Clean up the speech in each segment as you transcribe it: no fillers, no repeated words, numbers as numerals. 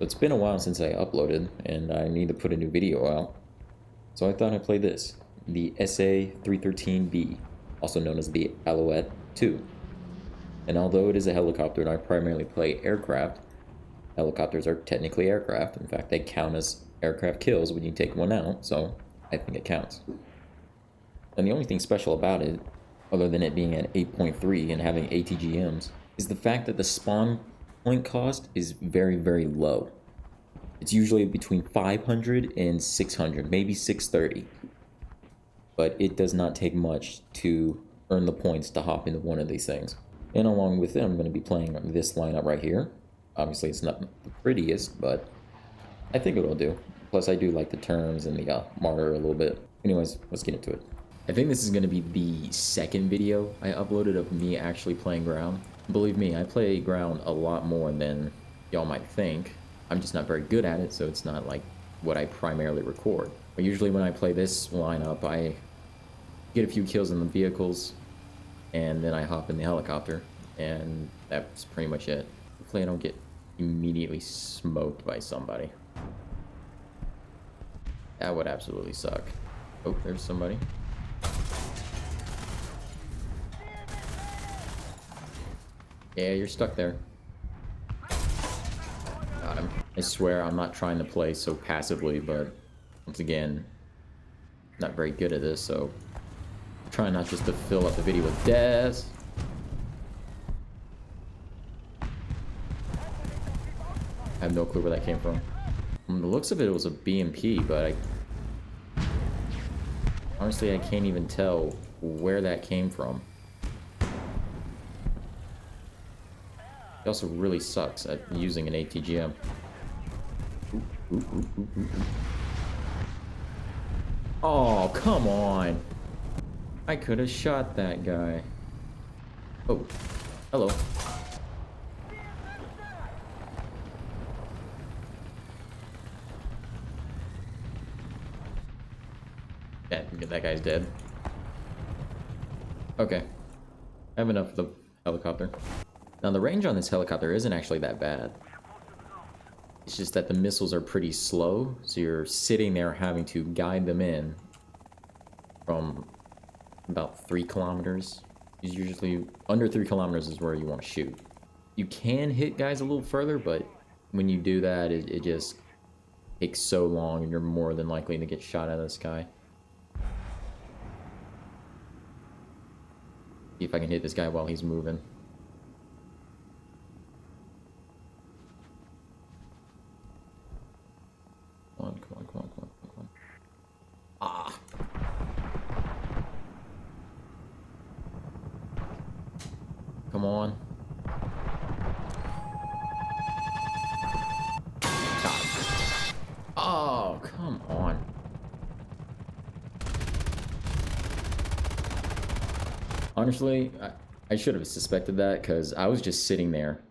It's been a while since I uploaded, and I need to put a new video out. So I thought I'd play this, the SA313B, also known as the Alouette 2. And although it is a helicopter and I primarily play aircraft, helicopters are technically aircraft. In fact, they count as aircraft kills when you take one out, so I think it counts. And the only thing special about it, other than it being at 8.3 and having ATGMs, is the fact that the spawn point cost is very, very low. It's usually between 500 and 600, maybe 630. But it does not take much to earn the points to hop into one of these things. And along with it, I'm going to be playing this lineup right here. Obviously, it's not the prettiest, but I think it'll do. Plus, I do like the terms and the martyr a little bit. Anyways, let's get into it. I think this is going to be the second video I uploaded of me actually playing ground. Believe me, I play ground a lot more than y'all might think. I'm just not very good at it, so it's not like what I primarily record. But usually when I play this lineup, I get a few kills in the vehicles, and then I hop in the helicopter, and that's pretty much it. Hopefully I don't get immediately smoked by somebody. That would absolutely suck. Oh, there's somebody. Yeah, you're stuck there. Got him. I swear I'm not trying to play so passively, but once again, not very good at this, so I'm trying not just to fill up the video with deaths. I have no clue where that came from. From the looks of it, it was a BMP, but honestly, I can't even tell where that came from. It also really sucks at using an ATGM. Oh, come on. I could have shot that guy. Oh, hello. Yeah, that guy's dead. Okay. I have enough of the helicopter. Now, the range on this helicopter isn't actually that bad. It's just that the missiles are pretty slow, so you're sitting there having to guide them in from about 3 kilometers. Usually, under 3 kilometers is where you want to shoot. You can hit guys a little further, but when you do that, it just takes so long, and you're more than likely to get shot out of the sky. See if I can hit this guy while he's moving. Come on. Ah. Come on. God. Oh, come on. Honestly, I should have suspected that because I was just sitting there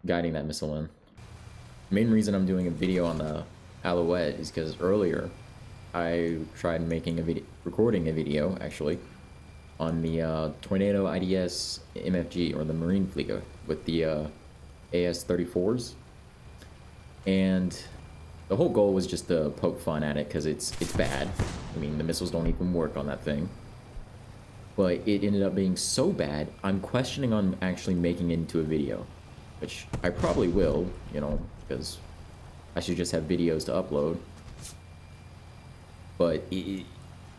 guiding that missile in. The main reason I'm doing a video on the Alouette is because earlier I tried recording a video actually on the Tornado IDS MFG, or the Marine fleet, with the AS-34s, and the whole goal was just to poke fun at it because it's bad. I mean, the missiles don't even work on that thing, but it ended up being so bad I'm questioning on actually making it into a video, which I probably will, you know, because I should just have videos to upload. But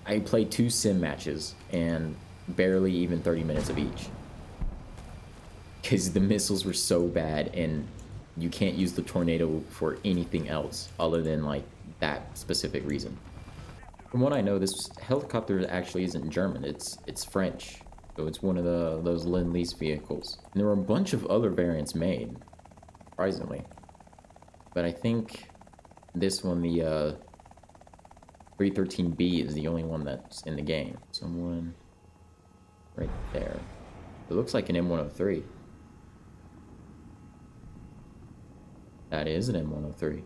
I played 2 sim matches and barely even 30 minutes of each, because the missiles were so bad and you can't use the Tornado for anything else other than like that specific reason. From what I know, this helicopter actually isn't German, it's French. So it's one of those Lend-Lease vehicles. And there were a bunch of other variants made, surprisingly. But I think this one, the 313B, is the only one that's in the game. Someone right there. It looks like an M103. That is an M103.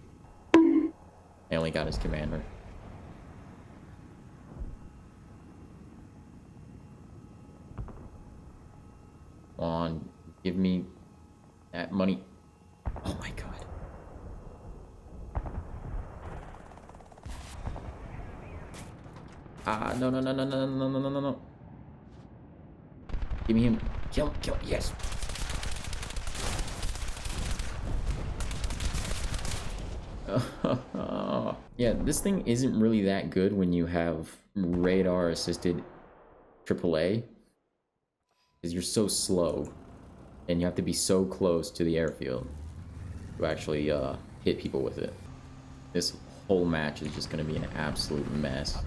I only got his commander. Come on, give me that money. Oh my god. Ah, no, no, no, no, no, no, no, no, no, no. Give me him. Kill, kill, yes. Yeah, this thing isn't really that good when you have radar-assisted AAA. Because you're so slow. And you have to be so close to the airfield to actually hit people with it. This whole match is just going to be an absolute mess.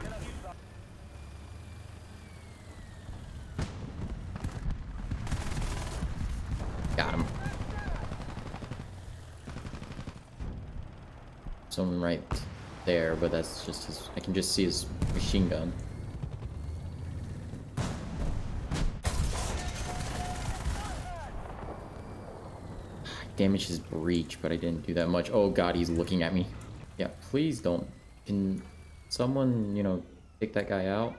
Got him. Someone right there, but that's just his... I can just see his machine gun. Damage his breach, but I didn't do that much. Oh god, he's looking at me. Yeah, please don't. Can someone, you know, take that guy out?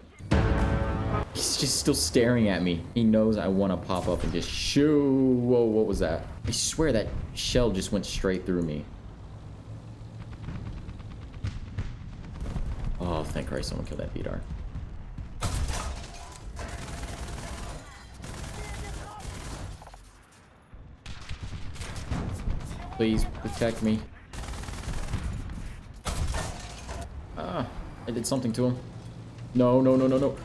He's just still staring at me. He knows I want to pop up and just shoo. Whoa, what was that? I swear that shell just went straight through me. Oh, thank Christ someone killed that BDR. Please protect me. Ah, I did something to him. No, no, no, no, no.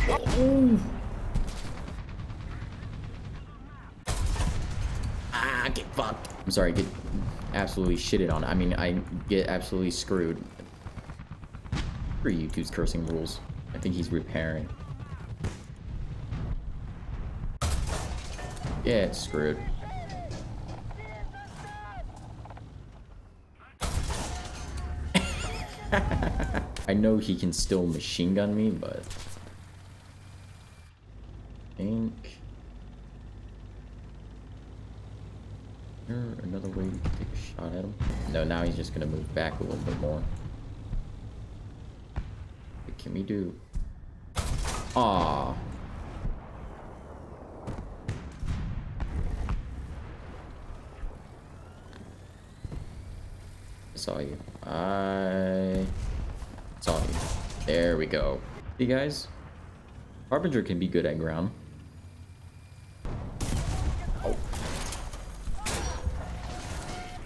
Oh. Ah, get fucked. I'm sorry, get absolutely shitted on. I mean, I get absolutely screwed. For YouTube's cursing rules. I think he's repairing. Yeah, it's screwed. I know he can still machine gun me, but I think is there another way to take a shot at him? No, now he's just gonna move back a little bit more. What can we do? Ah. I saw you. I saw you. There we go. See, guys? Harbinger can be good at ground. Oh.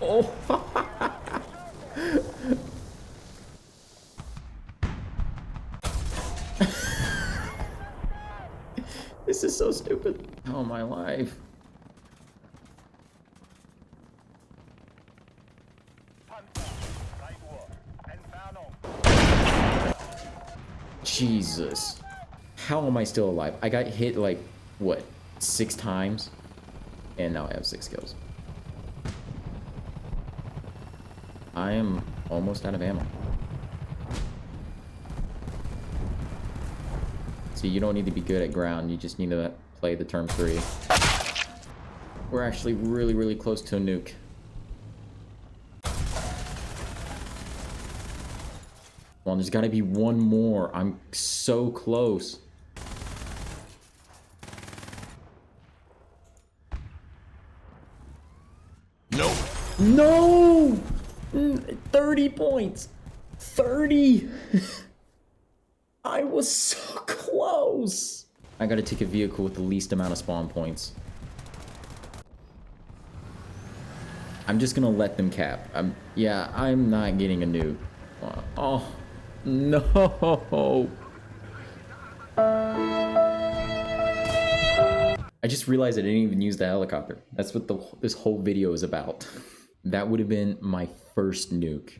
Oh. This is so stupid. Oh, my life. Jesus. How am I still alive? I got hit like, what, 6 times? And now I have 6 kills. I am almost out of ammo. See, you don't need to be good at ground. You just need to play the term 3. We're actually really, really close to a nuke. Well, there's got to be one more. I'm so close. Nope. No! 30 points. 30. I was so close. I got to take a vehicle with the least amount of spawn points. I'm just going to let them cap. Yeah, I'm not getting a nuke. Oh. No. I just realized I didn't even use the helicopter. That's what this whole video is about. That would have been my first nuke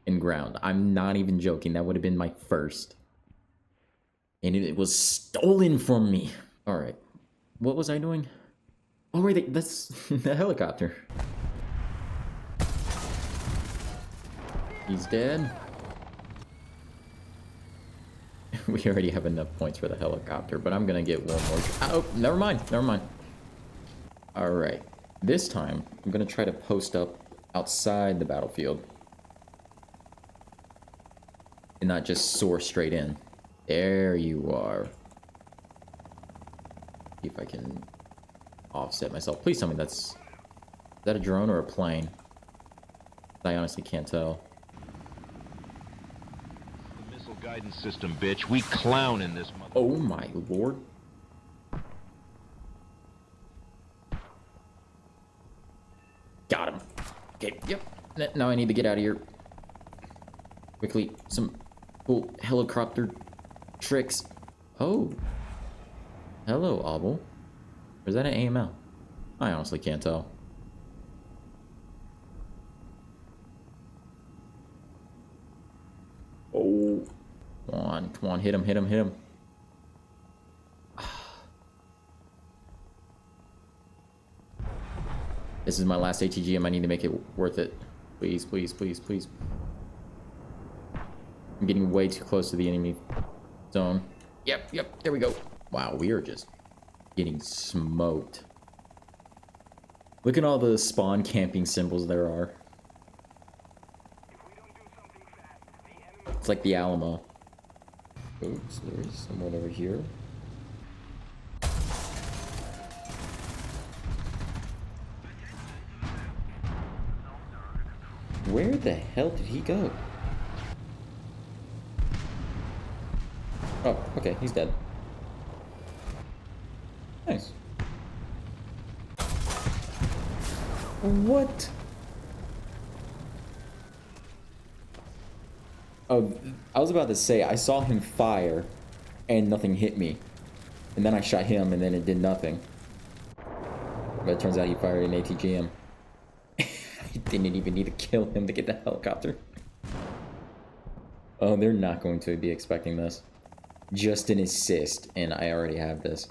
in ground. I'm not even joking. That would have been my first. And it was stolen from me. All right. What was I doing? Oh, wait, that's the helicopter. He's dead. We already have enough points for the helicopter, but I'm gonna get one more. Oh, never mind, never mind. All right, this time I'm gonna try to post up outside the battlefield and not just soar straight in. There you are. See if I can offset myself. Please tell me is that a drone or a plane? I honestly can't tell. Guidance system, bitch. We clown in this mother. Oh my lord. Got him. Okay, yep. Now I need to get out of here. Quickly, some cool helicopter tricks. Oh. Hello, Obel. Or is that an AML? I honestly can't tell. Oh. Come on, hit him, hit him, hit him. This is my last ATGM. I need to make it worth it. Please, please, please, please. I'm getting way too close to the enemy zone. Yep, there we go. Wow, we are just getting smoked. Look at all the spawn camping symbols there are. It's like the Alamo. Oops, there's someone over here. Where the hell did he go? Oh, okay, he's dead. Nice. What? Oh, I was about to say, I saw him fire and nothing hit me. And then I shot him and then it did nothing. But it turns out he fired an ATGM. I didn't even need to kill him to get the helicopter. Oh, they're not going to be expecting this. Just an assist, and I already have this.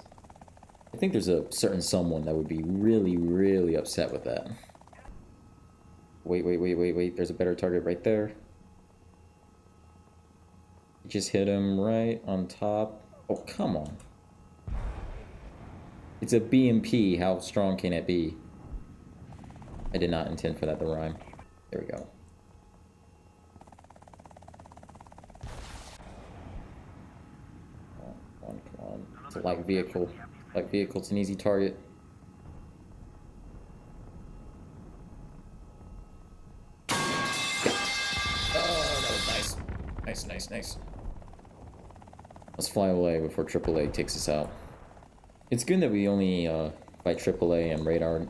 I think there's a certain someone that would be really, really upset with that. Wait. There's a better target right there. Just hit him right on top. Oh, come on. It's a BMP. How strong can it be? I did not intend for that to rhyme. There we go. Come on. It's a light vehicle. Light vehicle's an easy target. Oh, that was nice. Nice. Let's fly away before AAA takes us out. It's good that we only fight AAA and radar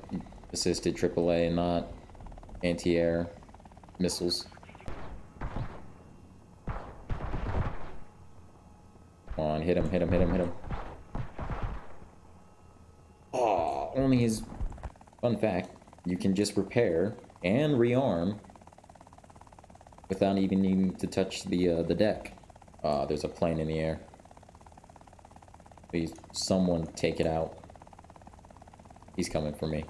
assisted AAA and not anti-air missiles. Come on, hit him. Oh, only his... Fun fact, you can just repair and rearm without even needing to touch the deck. There's a plane in the air. Please, someone take it out. He's coming for me.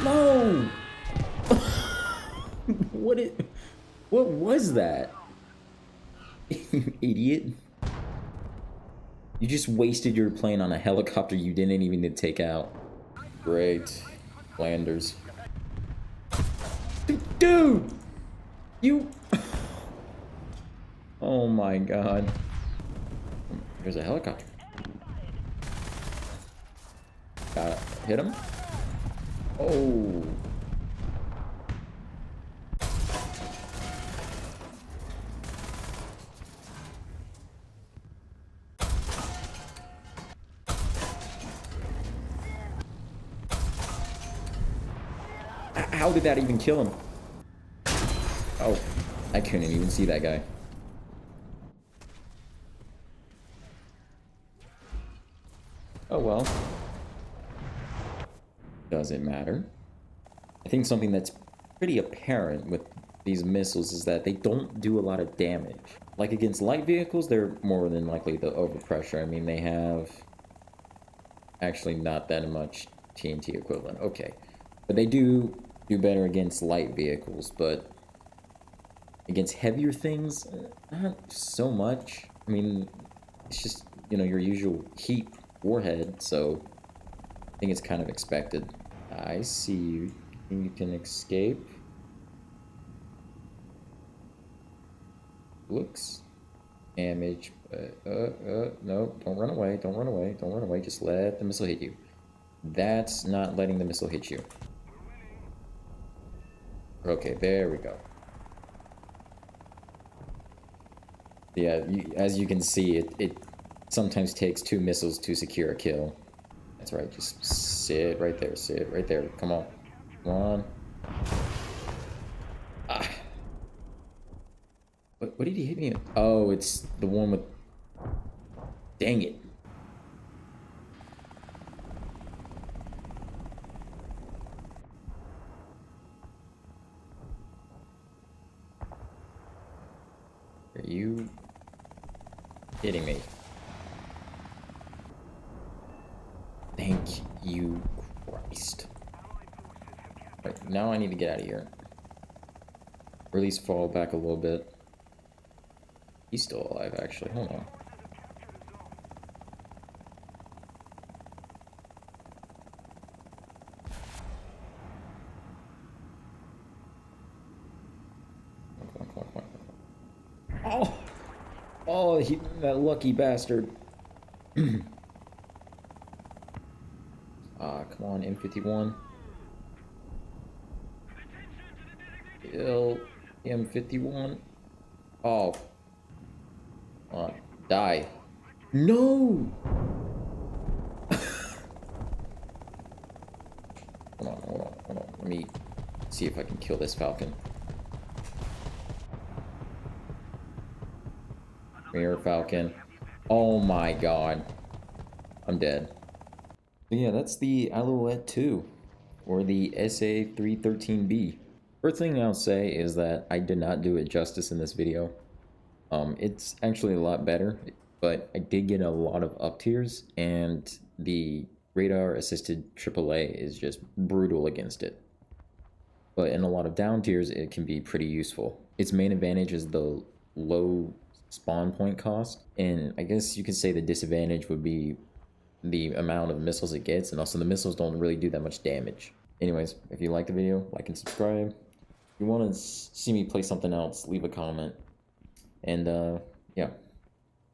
No! What was that? You idiot. You just wasted your plane on a helicopter you didn't even need to take out. Great. Landers. Dude! You... Oh my god. There's a helicopter. Gotta hit him. Oh. How did that even kill him? Oh, I couldn't even see that guy. Oh well. Doesn't matter. I think something that's pretty apparent with these missiles is that they don't do a lot of damage. Like against light vehicles, they're more than likely to overpressure. I mean, they have actually not that much TNT equivalent. Okay. But they do better against light vehicles, but against heavier things, not so much. I mean, it's just, you know, your usual heat warhead, so I think it's kind of expected. I see you. You can escape. Looks damage, but no, don't run away, just let the missile hit you. That's not letting the missile hit you. Okay, there we go. Yeah, as you can see, it sometimes takes 2 missiles to secure a kill. That's right, just sit right there, sit right there. Come on. Come on. Ah. What did he hit me? Oh, it's the one with... Dang it. Are you kidding me? Thank you, Christ. Right, now I need to get out of here. Or at least fall back a little bit. He's still alive, actually. Hold on. Oh! Oh, that lucky bastard. Come on, M51. Kill M51. Oh. Come on, die. No! Hold on. Let me see if I can kill this Falcon. Mirror Falcon. Oh my god. I'm dead. But yeah, that's the Alouette 2, or the SA313B. First thing I'll say is that I did not do it justice in this video. It's actually a lot better, but I did get a lot of up tiers, and the radar assisted AAA is just brutal against it. But in a lot of down tiers, it can be pretty useful. Its main advantage is the low spawn point cost, and I guess you could say the disadvantage would be the amount of missiles it gets, and also the missiles don't really do that much damage. Anyways, if you like the video, like and subscribe. If you want to see me play something else, leave a comment. And yeah,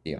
see ya.